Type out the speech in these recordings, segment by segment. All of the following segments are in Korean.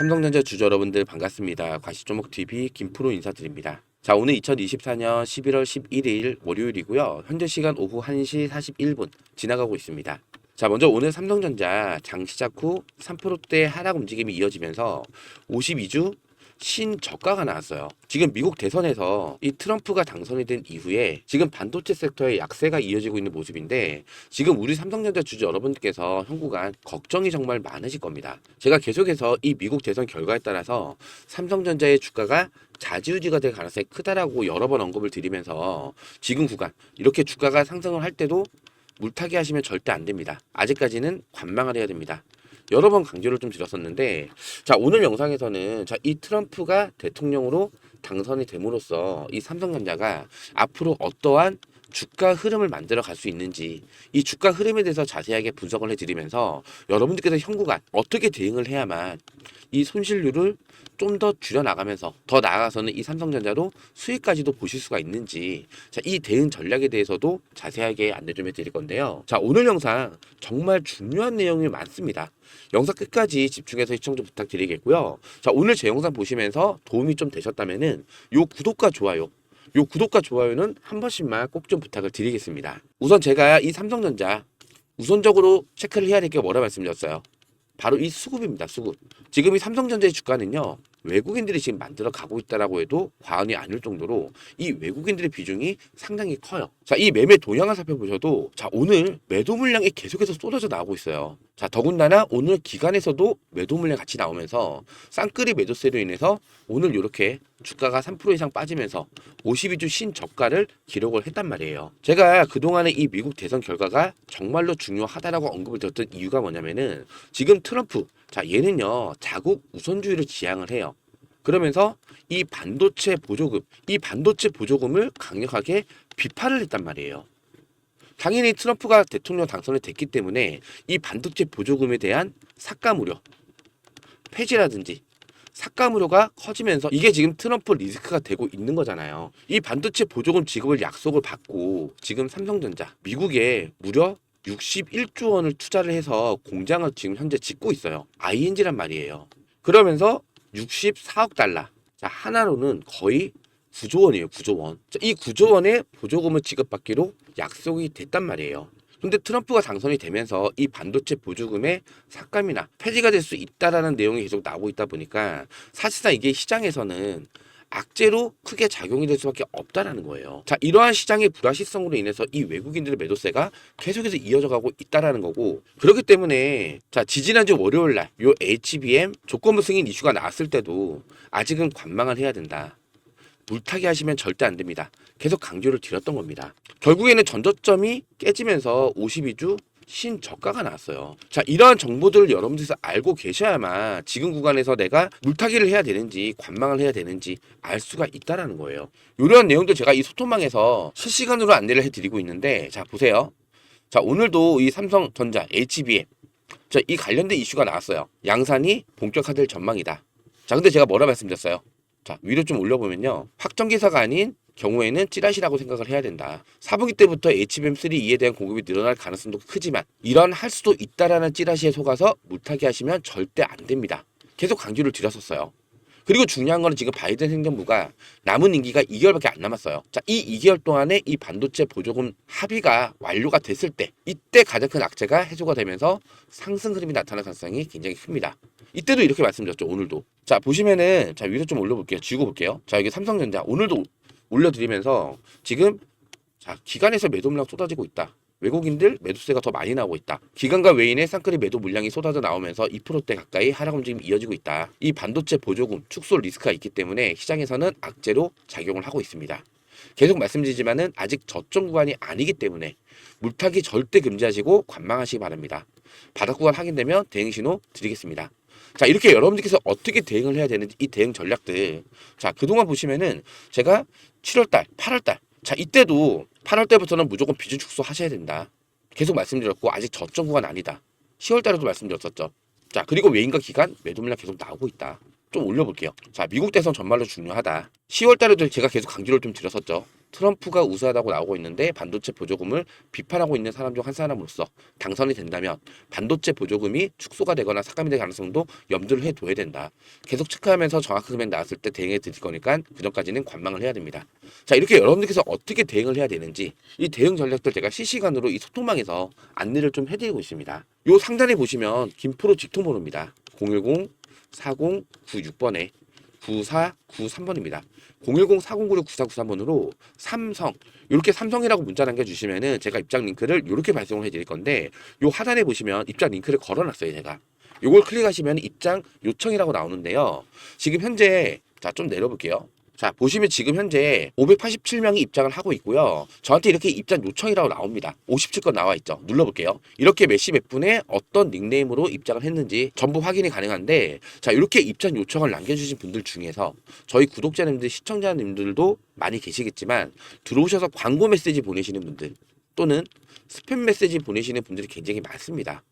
삼성전자 주주 여러분들 반갑습니다. 과시종목TV 김프로 인사드립니다. 자, 오늘 2024년 11월 11일 월요일이고요. 현재 시간 오후 1시 41분 지나가고 있습니다. 자, 먼저 오늘 삼성전자 장 시작 후 3%대 하락 움직임이 이어지면서 52주 신저가가 나왔어요. 지금 미국 대선에서 이 트럼프가 당선이 된 이후에 지금 반도체 섹터의 약세가 이어지고 있는 모습인데, 지금 우리 삼성전자 주주 여러분께서 현구간 걱정이 정말 많으실 겁니다. 제가 계속해서 이 미국 대선 결과에 따라서 삼성전자의 주가가 좌지우지가 될 가능성이 크다라고 여러 번 언급을 드리면서, 지금 구간 이렇게 주가가 상승을 할 때도 물타기 하시면 절대 안 됩니다. 아직까지는 관망을 해야 됩니다. 여러 번 강조를 좀 드렸었는데, 자, 오늘 영상에서는 이 트럼프가 대통령으로 당선이 됨으로써 이 삼성전자가 앞으로 어떠한 주가 흐름을 만들어 갈 수 있는지, 이 주가 흐름에 대해서 자세하게 분석을 해드리면서 여러분들께서 현구간 어떻게 대응을 해야만 이 손실률을 좀 더 줄여나가면서 더 나아가서는 이 삼성전자로 수익까지도 보실 수가 있는지, 자, 이 대응 전략에 대해서도 자세하게 안내 좀 해드릴 건데요. 자, 오늘 영상 정말 중요한 내용이 많습니다. 영상 끝까지 집중해서 시청 좀 부탁드리겠고요. 자, 오늘 제 영상 보시면서 도움이 좀 되셨다면은 요 구독과 좋아요는 한 번씩만 꼭 좀 부탁을 드리겠습니다. 우선 제가 이 삼성전자 우선적으로 체크를 해야 될 게 뭐라 말씀드렸어요? 바로 이 수급입니다. 수급. 지금 이 삼성전자의 주가는요, 외국인들이 지금 만들어 가고 있다라고 해도 과언이 아닐 정도로 이 외국인들의 비중이 상당히 커요. 자, 이 매매 동향을 살펴보셔도, 자, 오늘 매도 물량이 계속해서 쏟아져 나오고 있어요. 자, 더군다나 오늘 기관에서도 매도 물량 같이 나오면서 쌍끌이 매도세로 인해서 오늘 이렇게 주가가 3% 이상 빠지면서 52주 신저가를 기록을 했단 말이에요. 제가 그동안에 이 미국 대선 결과가 정말로 중요하다라고 언급을 드렸던 이유가 뭐냐면은, 지금 트럼프, 자, 얘는요 자국 우선주의를 지향을 해요. 그러면서 이 반도체 보조금을 강력하게 비판을 했단 말이에요. 당연히 트럼프가 대통령 당선이 됐기 때문에 이 반도체 보조금에 대한 삭감 우려, 폐지라든지 삭감 우려가 커지면서 이게 지금 트럼프 리스크가 되고 있는 거잖아요. 이 반도체 보조금 지급을 약속을 받고 지금 삼성전자 미국에 무려 61조 원을 투자를 해서 공장을 지금 현재 짓고 있어요. ING란 말이에요. 그러면서 64억 달러. 자, 하나로는 거의 9조 원이에요. 9조 원. 자, 이 9조 원의 보조금을 지급받기로 약속이 됐단 말이에요. 근데 트럼프가 당선이 되면서 이 반도체 보조금의 삭감이나 폐지가 될 수 있다라는 내용이 계속 나오고 있다 보니까, 사실상 이게 시장에서는 악재로 크게 작용이 될 수밖에 없다라는 거예요. 자, 이러한 시장의 불확실성으로 인해서 이 외국인들의 매도세가 계속해서 이어져 가고 있다라는 거고, 그렇기 때문에 자, 지지난주 월요일 날 요 HBM 조건부 승인 이슈가 나왔을 때도 아직은 관망을 해야 된다. 물타기 하시면 절대 안 됩니다. 계속 강조를 드렸던 겁니다. 결국에는 전저점이 깨지면서 52주 신저가가 나왔어요. 자, 이러한 정보들을 여러분들께서 알고 계셔야만 지금 구간에서 내가 물타기를 해야 되는지 관망을 해야 되는지 알 수가 있다라는 거예요. 이러한 내용들 제가 이 소통망에서 실시간으로 안내를 해드리고 있는데, 자, 보세요. 자, 오늘도 이 삼성전자 HBM, 자, 이 관련된 이슈가 나왔어요. 양산이 본격화될 전망이다. 자, 근데 제가 뭐라 말씀드렸어요? 자, 위로 좀 올려보면요, 확정 기사가 아닌 경우에는 찌라시라고 생각을 해야 된다. 4분기 때부터 HBM3E에 대한 공급이 늘어날 가능성도 크지만 이런 할 수도 있다라는 찌라시에 속아서 물타기 하시면 절대 안 됩니다. 계속 강조를 드렸었어요. 그리고 중요한 거는 지금 바이든 행정부가 남은 임기가 2개월밖에 안 남았어요. 자, 이 2개월 동안에 이 반도체 보조금 합의가 완료가 됐을 때, 이때 가장 큰 악재가 해소가 되면서 상승 흐름이 나타날 가능성이 굉장히 큽니다. 이때도 이렇게 말씀드렸죠. 오늘도. 자, 보시면은, 자, 위로 좀 올려볼게요. 쥐고 볼게요. 자, 여기 삼성전자 오늘도 올려드리면서 지금, 자, 기관에서 매도 물량 쏟아지고 있다. 외국인들 매도세가 더 많이 나오고 있다. 기관과 외인의 쌍끌이 매도 물량이 쏟아져 나오면서 2%대 가까이 하락 움직임이 이어지고 있다. 이 반도체 보조금 축소 리스크가 있기 때문에 시장에서는 악재로 작용을 하고 있습니다. 계속 말씀드리지만은 아직 저점 구간이 아니기 때문에 물타기 절대 금지하시고 관망하시기 바랍니다. 바닥 구간 확인되면 대응 신호 드리겠습니다. 자, 이렇게 여러분들께서 어떻게 대응을 해야 되는지 이 대응 전략들, 자, 그동안 보시면은 제가 7월달, 8월달, 자, 이때도 8월 때부터는 무조건 비중 축소 하셔야 된다. 계속 말씀드렸고, 아직 저점 구간 아니다. 10월 달에도 말씀드렸었죠. 자, 그리고 외인과 기관 매도 물량 계속 나오고 있다. 좀 올려볼게요. 자, 미국 대선 정말로 중요하다. 10월 달에도 제가 계속 강조를 좀 드렸었죠. 트럼프가 우세하다고 나오고 있는데 반도체 보조금을 비판하고 있는 사람 중 한 사람으로서 당선이 된다면 반도체 보조금이 축소가 되거나 삭감이 될 가능성도 염두를 해둬야 된다. 계속 체크하면서 정확한 금액 나왔을 때 대응해 드릴 거니까 그전까지는 관망을 해야 됩니다. 자, 이렇게 여러분들께서 어떻게 대응을 해야 되는지 이 대응 전략들 제가 실시간으로 이 소통망에서 안내를 좀 해드리고 있습니다. 요 상단에 보시면 김프로 직통번호입니다. 010-4096번에 9493번입니다. 010-4096-9493번으로 삼성 이렇게 삼성이라고 문자 남겨주시면은 제가 입장 링크를 이렇게 발송을 해드릴 건데 요 하단에 보시면 입장 링크를 걸어놨어요. 제가 요걸 클릭하시면 입장 요청이라고 나오는데요. 지금 현재 자 좀 내려볼게요. 자 보시면 지금 현재 587명이 입장을 하고 있고요. 저한테 이렇게 입장 요청이라고 나옵니다. 57건 나와 있죠. 눌러볼게요. 이렇게 몇 시 몇 분에 어떤 닉네임으로 입장을 했는지 전부 확인이 가능한데 자 이렇게 입장 요청을 남겨주신 분들 중에서 저희 구독자님들 시청자님들도 많이 계시겠지만 들어오셔서 광고 메시지 보내시는 분들 또는 스팸 메시지 보내시는 분들이 굉장히 많습니다.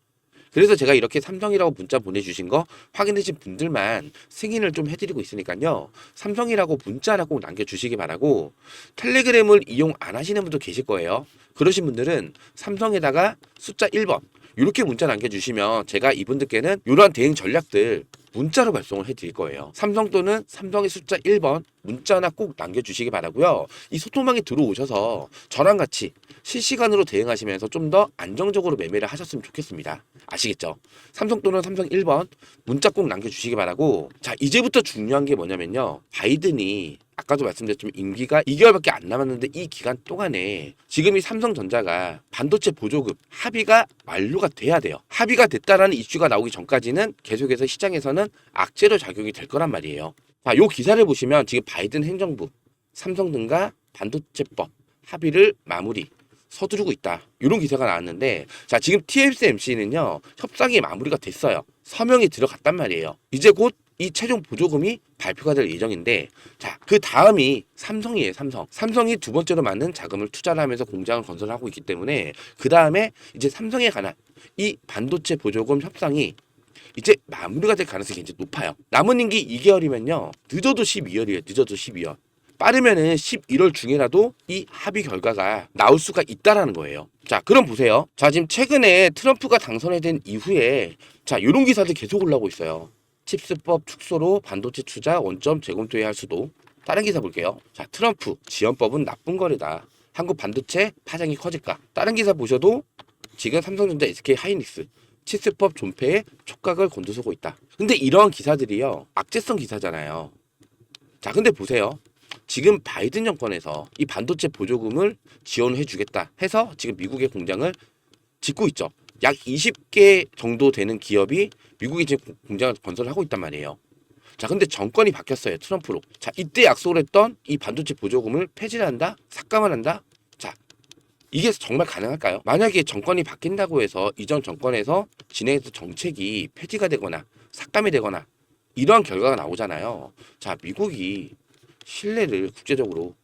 그래서 제가 이렇게 삼성이라고 문자 보내주신 거 확인되신 분들만 승인을 좀 해드리고 있으니까요. 삼성이라고 문자라고 꼭 남겨주시기 바라고 텔레그램을 이용 안 하시는 분도 계실 거예요. 그러신 분들은 삼성에다가 숫자 1번 이렇게 문자 남겨주시면 제가 이분들께는 이러한 대응 전략들 문자로 발송을 해드릴 거예요. 삼성 또는 삼성의 숫자 1번 문자나 꼭 남겨주시기 바라고요. 이 소통망에 들어오셔서 저랑 같이 실시간으로 대응하시면서 좀 더 안정적으로 매매를 하셨으면 좋겠습니다. 아시겠죠? 삼성 또는 삼성 1번 문자 꼭 남겨주시기 바라고 자 이제부터 중요한 게 뭐냐면요. 바이든이 아까도 말씀드렸지만 임기가 2개월밖에 안 남았는데 이 기간 동안에 지금 이 삼성전자가 반도체 보조금 합의가 완료가 돼야 돼요. 합의가 됐다라는 이슈가 나오기 전까지는 계속해서 시장에서는 악재로 작용이 될 거란 말이에요. 자, 요 기사를 보시면 지금 바이든 행정부 삼성 등과 반도체법 합의를 마무리 서두르고 있다. 이런 기사가 나왔는데 자 지금 TSMC는요 협상이 마무리가 됐어요. 서명이 들어갔단 말이에요. 이제 곧 이 최종 보조금이 발표가 될 예정인데 자 그 다음이 삼성이에요. 삼성이 두 번째로 많은 자금을 투자를 하면서 공장을 건설하고 있기 때문에 그 다음에 이제 삼성에 관한 이 반도체 보조금 협상이 이제 마무리가 될 가능성이 굉장히 높아요. 남은 임기 2개월이면요 늦어도 12월이에요. 늦어도 12월. 빠르면은 11월 중에라도 이 합의 결과가 나올 수가 있다라는 거예요. 자, 그럼 보세요. 자, 지금 최근에 트럼프가 당선이 된 이후에 자, 이런 기사들 계속 올라오고 있어요. 칩스법 축소로 반도체 투자 원점 재검토해야 할 수도. 다른 기사 볼게요. 자, 트럼프 지원법은 나쁜 거래다. 한국 반도체 파장이 커질까? 다른 기사 보셔도 지금 삼성전자, SK 하이닉스 칩스법 존폐에 촉각을 곤두서고 있다. 근데 이러한 기사들이요 악재성 기사잖아요. 자, 근데 보세요. 지금 바이든 정권에서 이 반도체 보조금을 지원해 주겠다 해서 지금 미국의 공장을 짓고 있죠. 약 20개 정도 되는 기업이 미국이 지금 공장을 건설하고 있단 말이에요. 자, 근데 정권이 바뀌었어요. 트럼프로. 자, 이때 약속을 했던 이 반도체 보조금을 폐지를 한다? 삭감을 한다? 자, 이게 정말 가능할까요? 만약에 정권이 바뀐다고 해서 이전 정권에서 진행했던 정책이 폐지가 되거나 삭감이 되거나 이러한 결과가 나오잖아요. 자, 미국이 신뢰를 국제적으로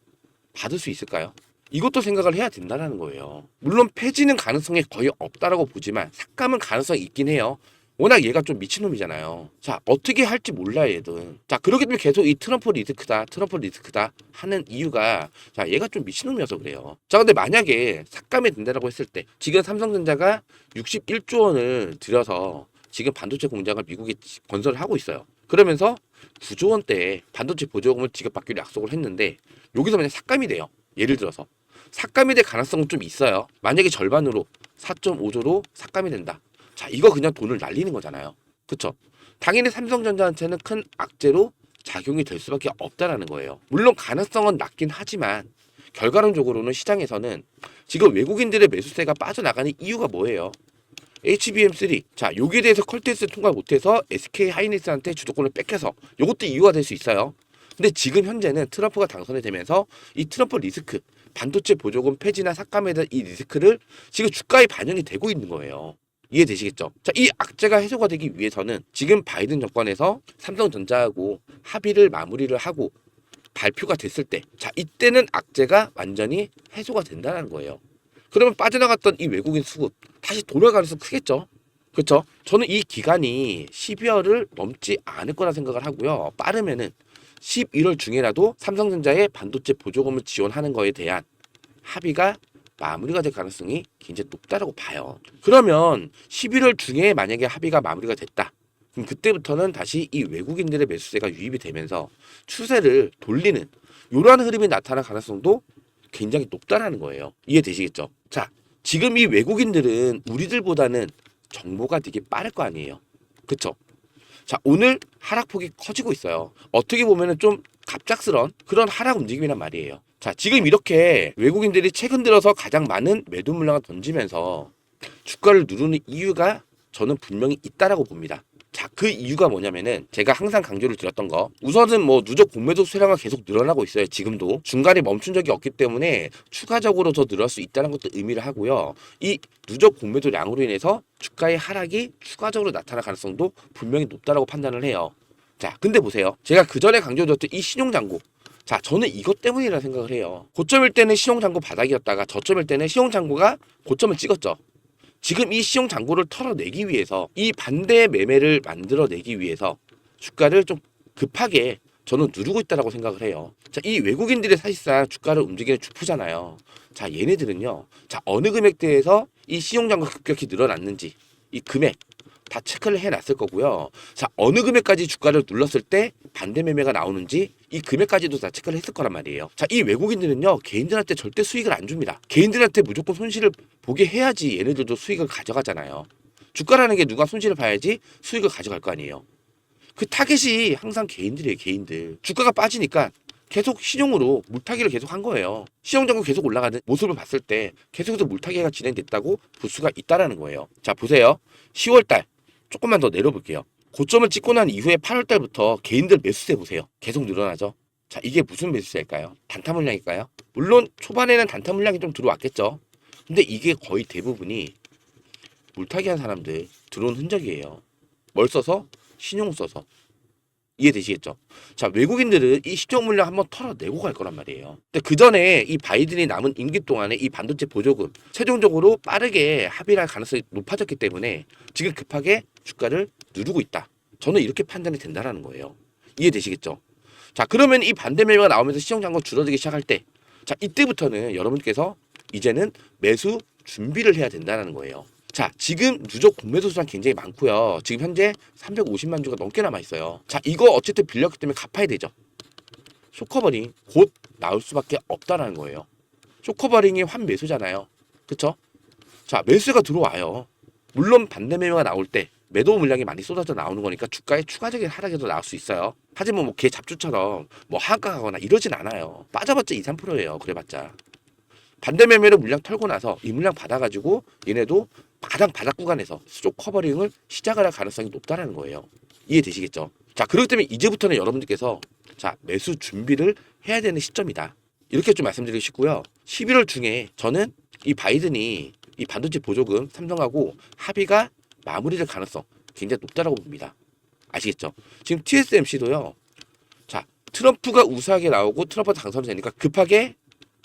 받을 수 있을까요? 이것도 생각을 해야 된다는 거예요. 물론 폐지는 가능성이 거의 없다라고 보지만 삭감은 가능성이 있긴 해요. 워낙 얘가 좀 미친놈이잖아요. 자, 어떻게 할지 몰라요, 얘든. 자, 그렇기 때문에 계속 이 트럼프 리스크다 하는 이유가 자, 얘가 좀 미친놈이어서 그래요. 자, 근데 만약에 삭감이 된다라고 했을 때 지금 삼성전자가 61조 원을 들여서 지금 반도체 공장을 미국에 건설을 하고 있어요. 그러면서 9조 원대의 반도체 보조금을 지급받기로 약속을 했는데 여기서 만약 삭감이 돼요. 예를 들어서 삭감이 될 가능성은 좀 있어요. 만약에 절반으로 4.5조로 삭감이 된다. 자, 이거 그냥 돈을 날리는 거잖아요. 그쵸? 당연히 삼성전자한테는 큰 악재로 작용이 될 수밖에 없다라는 거예요. 물론 가능성은 낮긴 하지만 결과론적으로는 시장에서는 지금 외국인들의 매수세가 빠져나가는 이유가 뭐예요? HBM3. 자, 여기에 대해서 컬테스트 통과 못해서 SK 하이닉스한테 주도권을 뺏겨서 이것도 이유가 될 수 있어요. 근데 지금 현재는 트럼프가 당선이 되면서 이 트럼프 리스크, 반도체 보조금 폐지나 삭감에 대한 이 리스크를 지금 주가에 반영이 되고 있는 거예요. 이해되시겠죠? 자, 이 악재가 해소가 되기 위해서는 지금 바이든 정권에서 삼성전자하고 합의를 마무리를 하고 발표가 됐을 때, 자, 이때는 악재가 완전히 해소가 된다는 거예요. 그러면 빠져나갔던 이 외국인 수급 다시 돌아갈 가능성 크겠죠? 그렇죠? 저는 이 기간이 12월을 넘지 않을 거라 생각을 하고요. 빠르면은 11월 중에라도 삼성전자의 반도체 보조금을 지원하는 거에 대한 합의가 마무리가 될 가능성이 굉장히 높다라고 봐요. 그러면 11월 중에 만약에 합의가 마무리가 됐다. 그럼 그때부터는 다시 이 외국인들의 매수세가 유입이 되면서 추세를 돌리는 이러한 흐름이 나타날 가능성도 굉장히 높다라는 거예요. 이해되시겠죠? 자, 지금 이 외국인들은 우리들보다는 정보가 되게 빠를 거 아니에요. 그쵸? 자, 오늘 하락폭이 커지고 있어요. 어떻게 보면은 좀 갑작스런 그런 하락 움직임이란 말이에요. 자, 지금 이렇게 외국인들이 최근 들어서 가장 많은 매도 물량을 던지면서 주가를 누르는 이유가 저는 분명히 있다라고 봅니다. 자, 그 이유가 뭐냐면은 제가 항상 강조를 드렸던 거, 우선은 뭐 누적 공매도 수량은 계속 늘어나고 있어요. 지금도 중간에 멈춘 적이 없기 때문에 추가적으로 더 늘어날 수 있다는 것도 의미를 하고요. 이 누적 공매도량으로 인해서 주가의 하락이 추가적으로 나타날 가능성도 분명히 높다라고 판단을 해요. 자, 근데 보세요. 제가 그 전에 강조드렸던 이 신용장고, 자, 저는 이것 때문이라 생각을 해요. 고점일 때는 신용장고 바닥이었다가 저점일 때는 신용장고가 고점을 찍었죠. 지금 이 시용장고를 털어내기 위해서, 이 반대 매매를 만들어내기 위해서 주가를 좀 급하게 저는 누르고 있다라고 생각을 해요. 자, 이 외국인들이 사실상 주가를 움직이는 주포잖아요. 자, 얘네들은요, 자, 어느 금액대에서 이 시용장고가 급격히 늘어났는지 이 금액 다 체크를 해놨을 거고요. 자, 어느 금액까지 주가를 눌렀을 때 반대 매매가 나오는지 이 금액까지도 다 체크를 했을 거란 말이에요. 자, 이 외국인들은요, 개인들한테 절대 수익을 안 줍니다. 개인들한테 무조건 손실을 보게 해야지 얘네들도 수익을 가져가잖아요. 주가라는 게 누가 손실을 봐야지 수익을 가져갈 거 아니에요. 그 타겟이 항상 개인들이에요, 개인들. 주가가 빠지니까 계속 신용으로 물타기를 계속 한 거예요. 시용장고 계속 올라가는 모습을 봤을 때 계속해서 물타기가 진행됐다고 볼 수가 있다라는 거예요. 자, 보세요. 10월달 조금만 더 내려볼게요. 고점을 찍고 난 이후에 8월달부터 개인들 매수세 보세요. 계속 늘어나죠. 자, 이게 무슨 매수세일까요? 단타 물량일까요? 물론 초반에는 단타 물량이 좀 들어왔겠죠. 근데 이게 거의 대부분이 물타기 한 사람들 들어온 흔적이에요. 뭘 써서? 신용 써서. 이해되시겠죠? 자, 외국인들은 이 시총 물량 한번 털어내고 갈 거란 말이에요. 근데 그 전에 이 바이든이 남은 임기 동안에 이 반도체 보조금 최종적으로 빠르게 합의를 할 가능성이 높아졌기 때문에 지금 급하게 주가를 누르고 있다. 저는 이렇게 판단이 된다라는 거예요. 이해되시겠죠? 자, 그러면 이 반대 매매가 나오면서 시총 잔고 줄어들기 시작할 때, 자, 이때부터는 여러분께서 이제는 매수 준비를 해야 된다는 거예요. 자, 지금 누적 공매도 수량 굉장히 많고요. 지금 현재 350만 주가 넘게 남아 있어요. 자, 이거 어쨌든 빌렸기 때문에 갚아야 되죠. 쇼커버링 곧 나올 수밖에 없다라는 거예요. 쇼커버링이 환매수잖아요. 그쵸? 자, 매수가 들어와요. 물론 반대 매매가 나올 때 매도 물량이 많이 쏟아져 나오는 거니까 주가에 추가적인 하락에도 나올 수 있어요. 하지만 뭐 개 잡주처럼 뭐 하락하거나 이러진 않아요. 빠져봤자 2, 3%예요. 그래봤자. 반대 매매로 물량 털고 나서 이 물량 받아가지고 얘네도 가장 바닥 구간에서 쇼 커버링을 시작을 할 가능성이 높다라는 거예요. 이해되시겠죠? 자, 그렇기 때문에 이제부터는 여러분들께서 자, 매수 준비를 해야 되는 시점이다. 이렇게 좀 말씀드리고 싶고요. 11월 중에 저는 이 바이든이 이 반도체 보조금 삼성하고 합의가 마무리될 가능성 굉장히 높다라고 봅니다. 아시겠죠? 지금 TSMC도요. 자, 트럼프가 우세하게 나오고 트럼프가 당선이 되니까 급하게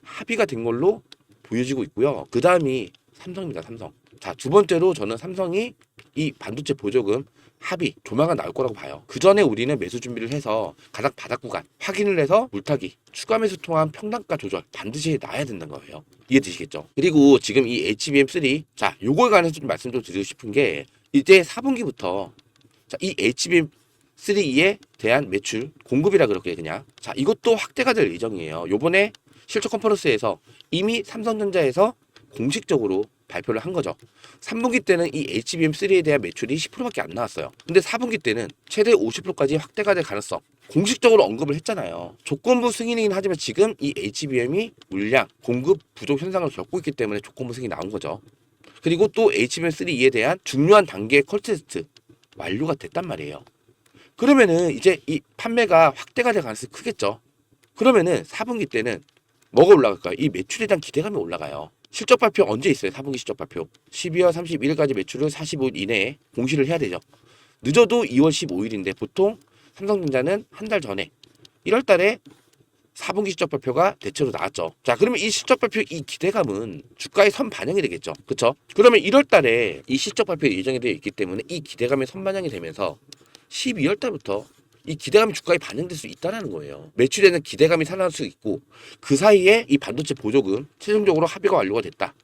합의가 된 걸로 보여지고 있고요. 그 다음이 삼성입니다. 삼성. 자, 두 번째로 저는 삼성이 이 반도체 보조금 합의 조만간 나올 거라고 봐요. 그 전에 우리는 매수 준비를 해서 가장 바닥 구간 확인을 해서 물타기 추가 매수 통한 평단가 조절 반드시 나야 된다는 거예요. 이해되시겠죠? 그리고 지금 이 HBM3 자, 요거에 관해서 좀 말씀 좀 드리고 싶은 게 이제 4분기부터 자, 이 HBM3에 대한 매출 공급이라 그렇게 그냥 자, 이것도 확대가 될 예정이에요. 요번에 실적 컨퍼런스에서 이미 삼성전자에서 공식적으로 발표를 한 거죠. 3분기 때는 이 HBM3에 대한 매출이 10%밖에 안 나왔어요. 근데 4분기 때는 최대 50%까지 확대가 될 가능성 공식적으로 언급을 했잖아요. 조건부 승인이긴 하지만 지금 이 HBM이 물량, 공급 부족 현상을 겪고 있기 때문에 조건부 승인이 나온 거죠. 그리고 또 HBM3에 대한 중요한 단계의 컬 테스트 완료가 됐단 말이에요. 그러면은 이제 이 판매가 확대가 될 가능성이 크겠죠. 그러면은 4분기 때는 뭐가 올라갈까요? 이 매출에 대한 기대감이 올라가요. 실적 발표 언제 있어요? 4분기 실적 발표. 12월 31일까지 매출을 45일 이내에 공시를 해야 되죠. 늦어도 2월 15일인데 보통 삼성전자는 한 달 전에 1월 달에 4분기 실적 발표가 대체로 나왔죠. 자, 그러면 이 실적 발표 이 기대감은 주가에 선 반영이 되겠죠. 그렇죠? 그러면 1월 달에 이 실적 발표 예정이 되어 있기 때문에 이 기대감이 선 반영이 되면서 12월 달부터 이 기대감이 주가에 반영될 수 있다는 거예요. 매출에는 기대감이 살아날 수 있고 그 사이에 이 반도체 보조금 최종적으로 합의가 완료가 됐다.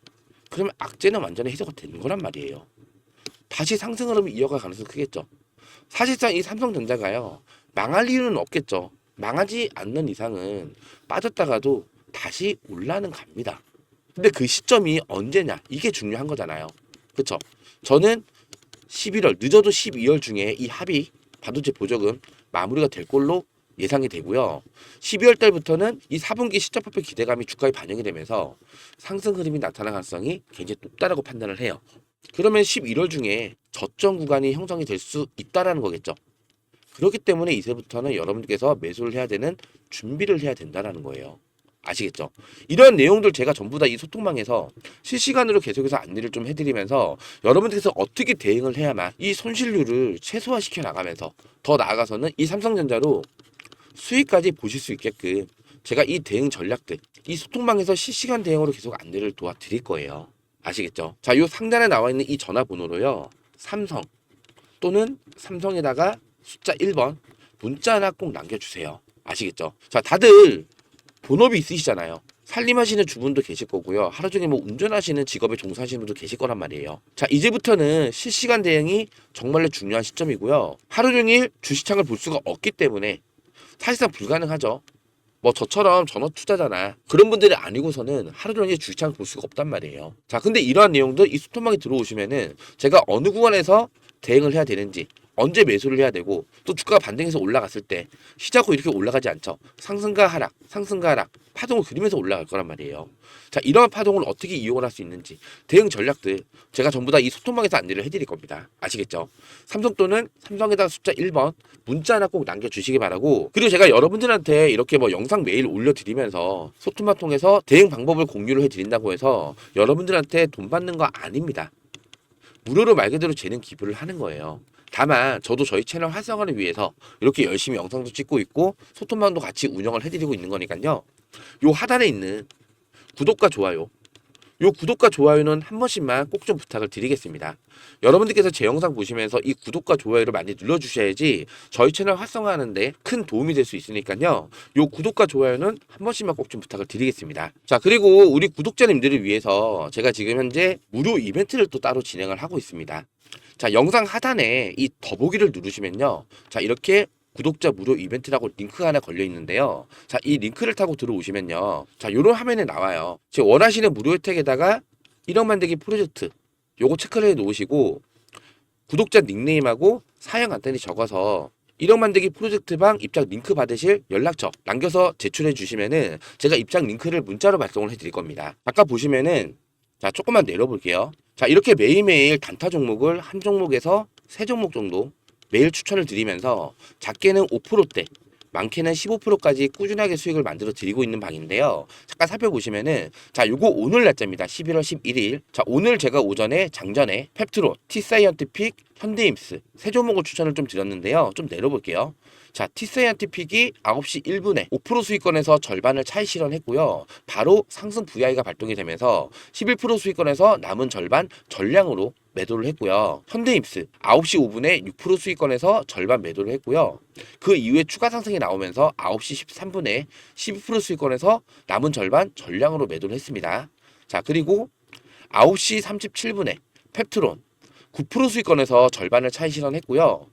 그러면 악재는 완전히 해소가 되는 거란 말이에요. 다시 상승 흐름이 이어갈 가능성이 크겠죠. 사실상 이 삼성전자가요. 망할 이유는 없겠죠. 망하지 않는 이상은 빠졌다가도 다시 올라는 갑니다. 근데 그 시점이 언제냐 이게 중요한 거잖아요. 그쵸? 저는 11월 늦어도 12월 중에 이 합의 반도체 보조금 마무리가 될 걸로 예상이 되고요. 12월 달부터는 이 4분기 실적 발표 기대감이 주가에 반영이 되면서 상승 흐름이 나타날 가능성이 굉장히 높다라고 판단을 해요. 그러면 11월 중에 저점 구간이 형성이 될 수 있다라는 거겠죠. 그렇기 때문에 이제부터는 여러분들께서 매수를 해야 되는 준비를 해야 된다라는 거예요. 아시겠죠? 이런 내용들 제가 전부 다 이 소통방에서 실시간으로 계속해서 안내를 좀 해드리면서 여러분들께서 어떻게 대응을 해야만 이 손실률을 최소화시켜 나가면서 더 나아가서는 이 삼성전자로 수익까지 보실 수 있게끔 제가 이 대응 전략들 이 소통방에서 실시간 대응으로 계속 안내를 도와드릴 거예요. 아시겠죠? 자, 요 상단에 나와 있는 이 전화번호로요. 삼성 또는 삼성에다가 숫자 1번 문자 하나 꼭 남겨주세요. 아시겠죠? 자, 다들 본업이 있으시잖아요. 살림하시는 주분도 계실 거고요. 하루 종일 뭐 운전하시는 직업에 종사하시는 분도 계실 거란 말이에요. 자, 이제부터는 실시간 대응이 정말로 중요한 시점이고요. 하루 종일 주식창을 볼 수가 없기 때문에 사실상 불가능하죠. 뭐 저처럼 전업 투자자나 그런 분들이 아니고서는 하루 종일 주식창을 볼 수가 없단 말이에요. 자, 근데 이러한 내용들 이 소통방에 들어오시면은 제가 어느 구간에서 대응을 해야 되는지 언제 매수를 해야 되고 또 주가가 반등해서 올라갔을 때 시작후 이렇게 올라가지 않죠. 상승과 하락, 상승과 하락 파동을 그리면서 올라갈 거란 말이에요. 자, 이러한 파동을 어떻게 이용을 할 수 있는지 대응 전략들 제가 전부 다 이 소통방에서 안내를 해드릴 겁니다. 아시겠죠? 삼성 또는 삼성에다가 숫자 1번 문자 하나 꼭 남겨주시기 바라고 그리고 제가 여러분들한테 이렇게 뭐 영상 메일 올려드리면서 소통방 통해서 대응 방법을 공유를 해드린다고 해서 여러분들한테 돈 받는 거 아닙니다. 무료로 말 그대로 재능 기부를 하는 거예요. 다만 저도 저희 채널 활성화를 위해서 이렇게 열심히 영상도 찍고 있고 소통방도 같이 운영을 해드리고 있는 거니까요. 요 하단에 있는 구독과 좋아요 요 구독과 좋아요는 한 번씩만 꼭 좀 부탁을 드리겠습니다. 여러분들께서 제 영상 보시면서 이 구독과 좋아요를 많이 눌러주셔야지 저희 채널 활성화하는데 큰 도움이 될 수 있으니까요. 요 구독과 좋아요는 한 번씩만 꼭 좀 부탁을 드리겠습니다. 자, 그리고 우리 구독자님들을 위해서 제가 지금 현재 무료 이벤트를 또 따로 진행을 하고 있습니다. 자, 영상 하단에 이 더보기를 누르시면요. 자, 이렇게 구독자 무료 이벤트라고 링크가 하나 걸려 있는데요. 자, 이 링크를 타고 들어오시면요. 자, 요런 화면에 나와요. 지금 원하시는 무료 혜택에다가 1억 만들기 프로젝트 요거 체크를 해 놓으시고 구독자 닉네임하고 사양 간단히 적어서 1억 만들기 프로젝트 방 입장 링크 받으실 연락처 남겨서 제출해 주시면은 제가 입장 링크를 문자로 발송을 해 드릴 겁니다. 아까 보시면은 자, 조금만 내려볼게요. 자, 이렇게 매일매일 단타 종목을 한 종목에서 3종목 정도 매일 추천을 드리면서 작게는 5%대 많게는 15%까지 꾸준하게 수익을 만들어 드리고 있는 방인데요. 잠깐 살펴보시면은 자, 요거 오늘 날짜입니다. 11월 11일. 자, 오늘 제가 오전에 장전에 펩트론, T사이언티픽, 현대임스 세 종목을 추천을 좀 드렸는데요. 좀 내려볼게요. 자, T사이언티픽이 9시 1분에 5% 수익권에서 절반을 차익 실현했고요. 바로 상승 VI가 발동이 되면서 11% 수익권에서 남은 절반 전량으로 매도를 했고요. 현대임스 9시 5분에 6% 수익권에서 절반 매도를 했고요. 그 이후에 추가 상승이 나오면서 9시 13분에 12% 수익권에서 남은 절반 전량으로 매도를 했습니다. 자, 그리고 9시 37분에 펩트론 9% 수익권에서 절반을 차익 실현했고요.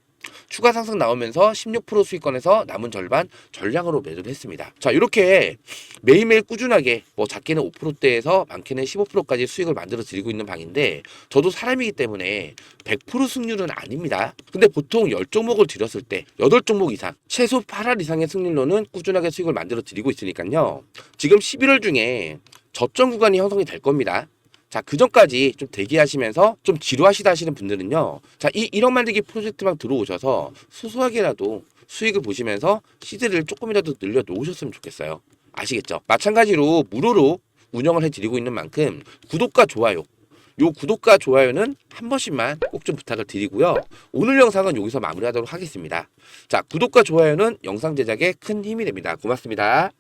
추가 상승 나오면서 16% 수익권에서 남은 절반 전량으로 매도를 했습니다. 자, 이렇게 매일매일 꾸준하게 뭐 작게는 5%대에서 많게는 15%까지 수익을 만들어 드리고 있는 방인데 저도 사람이기 때문에 100% 승률은 아닙니다. 근데 보통 10종목을 드렸을 때 8종목 이상 최소 8할 이상의 승률로는 꾸준하게 수익을 만들어 드리고 있으니까요. 지금 11월 중에 저점 구간이 형성이 될 겁니다. 자, 그 전까지 좀 대기하시면서 좀 지루하시다 하시는 분들은요. 자, 이 1억 만들기 프로젝트방 들어오셔서 소소하게라도 수익을 보시면서 시드를 조금이라도 늘려 놓으셨으면 좋겠어요. 아시겠죠? 마찬가지로 무료로 운영을 해드리고 있는 만큼 구독과 좋아요 요 구독과 좋아요는 한 번씩만 꼭 좀 부탁을 드리고요. 오늘 영상은 여기서 마무리하도록 하겠습니다. 자, 구독과 좋아요는 영상 제작에 큰 힘이 됩니다. 고맙습니다.